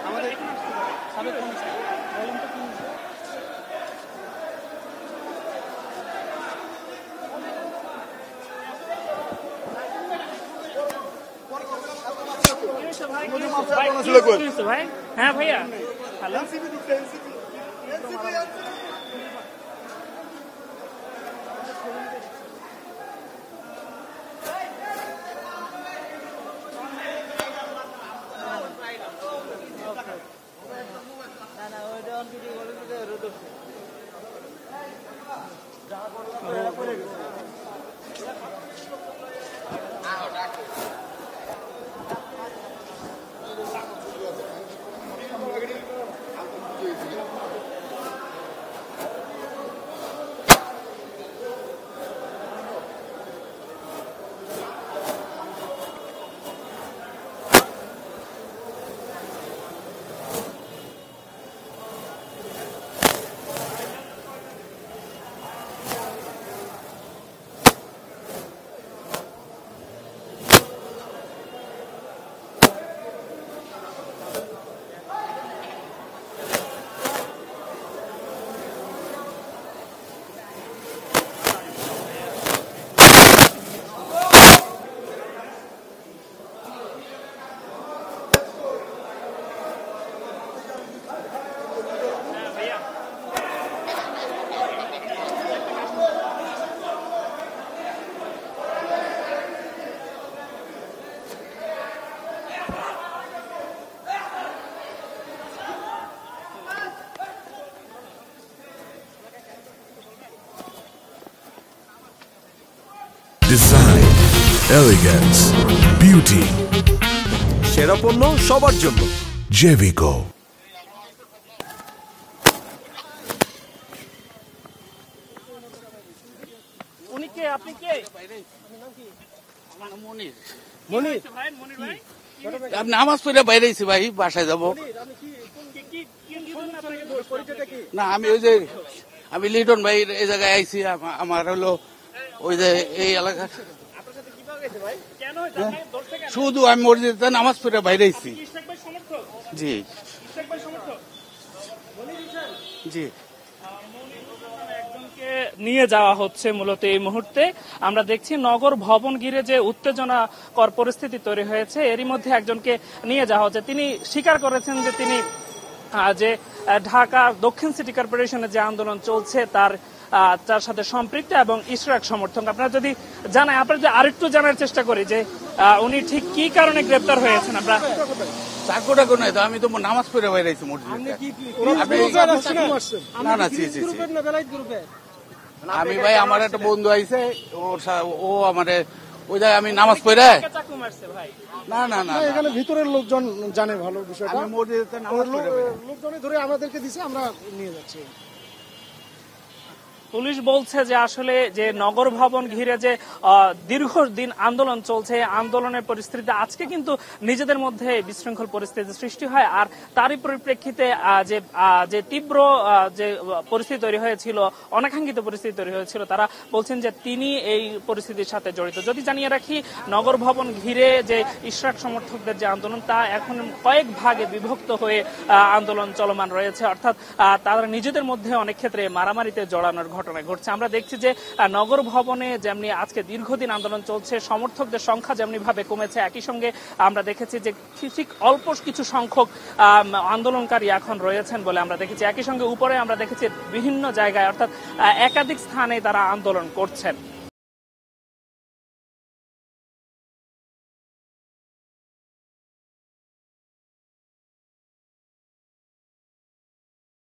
আমাদের সাবেক কমিশনার বলেন তো কি ভাই? হ্যাঁ ভাইয়া, হ্যালো। Design, elegance, beauty. সেরা পণ্য সবার জন্য Jevico. উনি কে, আপনি কে? মনির মনির ভাই, মনির ভাই আপনি নামাজ পড়ে বাইরেছি ভাই, বাসায় যাবো। না আমি ওই যে আমি লিটন ভাই এই জায়গায় আইছি, আমার হলো ওই যে এই এলাকার শুধু আমি মসজিদে নামাজ পড়ে বাইরেছি। জি জি নিয়ে যাওয়া হচ্ছে মূলত এই মুহূর্তে। আমরা দেখছি নগর ভবন ঘিরে যে উত্তেজনাকর পরিস্থিতি তৈরি হয়েছে, এরই মধ্যে একজনকে নিয়ে যাওয়া হচ্ছে। তিনি স্বীকার করেছেন যে তিনি যে ঢাকা দক্ষিণ সিটি কর্পোরেশনের যে আন্দোলন চলছে তার সাথে সম্পৃক্ত এবং ইশরাক সমর্থক। আপনারা যদি জানাই, আপনারা যদি আরেকটু জানার চেষ্টা করি যে উনি ঠিক কি কারণে গ্রেপ্তার হয়েছেন। আমরা চাকরিটা কোন আমি তো নামাজ পড়ে বাইরেছি মসজিদে। না না আমি ভাই আমার একটা বন্ধু আইছে, ও আমারে ওই জায়গায় আমি নামাজ পড়ে না না না এখানে ভিতরের লোকজন জানে ভালো বিষয়টা। আমি মসজিদে নামাজ পড়ে লোকজনে ধরে আমাদেরকে দিছে, আমরা নিয়ে যাচ্ছি। পুলিশ বলছে যে আসলে যে নগর ভবন ঘিরে যে দীর্ঘদিন আন্দোলন চলছে, আন্দোলনের পরিস্থিতিতে আজকে কিন্তু নিজেদের মধ্যে বিশৃঙ্খল পরিস্থিতি সৃষ্টি হয়। আর তারই পরিপ্রেক্ষিতে যে তীব্র যে পরিস্থিতি তৈরি হয়েছিল, অনাকাঙ্ক্ষিত পরিস্থিতি তৈরি হয়েছিল, তারা বলছেন যে তিনি এই পরিস্থিতির সাথে জড়িত। যদি জানিয়ে রাখি, নগর ভবন ঘিরে যে ইশরাক সমর্থকদের যে আন্দোলন, তা এখন কয়েক ভাগে বিভক্ত হয়ে আন্দোলন চলমান রয়েছে। অর্থাৎ তারা নিজেদের মধ্যে অনেক ক্ষেত্রে মারামারিতে জড়ানোর ঘটনা ঘটছে। আমরা দেখছি যে নগর ভবনে যেমনি আজকে দীর্ঘদিন আন্দোলন চলছে, সমর্থকদের সংখ্যা যেমনি ভাবে কমেছে, একই সঙ্গে আমরা দেখেছি যে ঠিক অল্প কিছু সংখ্যক আন্দোলনকারী এখন রয়েছেন বলে আমরা দেখেছি। একই সঙ্গে উপরে আমরা দেখেছি বিভিন্ন জায়গায় অর্থাৎ একাধিক স্থানে তারা আন্দোলন করছেন।